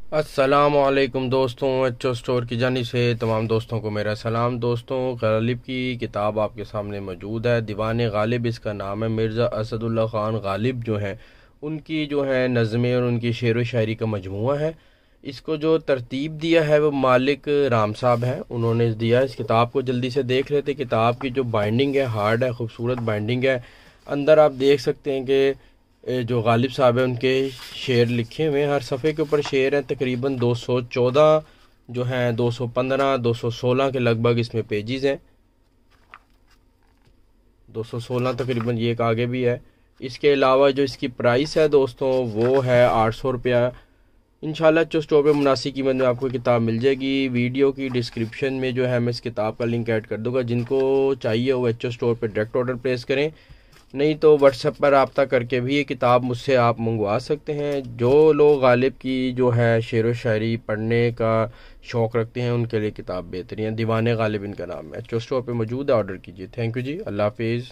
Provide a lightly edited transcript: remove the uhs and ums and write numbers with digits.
अस्सलाम वालेकुम दोस्तों, एचओ स्टोर की जानिब से तमाम दोस्तों को मेरा सलाम। दोस्तों, गालिब की किताब आपके सामने मौजूद है। दीवान गालिब इसका नाम है। मिर्ज़ा असदुल्ला ख़ान गालिब जो हैं उनकी जो है नज़में और उनकी शेर व शायरी का मजमूआ है। इसको जो तरतीब दिया है वो मालिक राम साहब हैं, उन्होंने दिया। इस किताब को जल्दी से देख लेते। किताब की जो बाइंडिंग है हार्ड है, खूबसूरत बाइंडिंग है। अंदर आप देख सकते हैं कि जो गालिब साहब हैं उनके शेर लिखे हुए हैं। हर सफ़े के ऊपर शेर हैं। तकरीबन 214 जो हैं, 215 216 के लगभग इसमें पेजेस हैं। 216 तकरीबन, ये एक आगे भी है। इसके अलावा जो इसकी प्राइस है दोस्तों वो है 800 रुपया। इंशाल्लाह जो स्टोर पे मुनासिब कीमत में आपको किताब मिल जाएगी। वीडियो की डिस्क्रिप्शन में जो है मैं इस किताब का लिंक ऐड कर दूंगा। जिनको चाहिए वो एचओ स्टोर पे डायरेक्ट ऑर्डर प्लेस करें, नहीं तो व्हाट्सएप पर रब्ता करके भी ये किताब मुझसे आप मंगवा सकते हैं। जो लोग गालिब की जो है शेर व शायरी पढ़ने का शौक़ रखते हैं उनके लिए किताब बेहतरीन है। दीवान गालिब इनका नाम है। एचओ स्टोर पे मौजूद है, ऑर्डर कीजिए। थैंक यू जी, अल्लाह हाफिज़।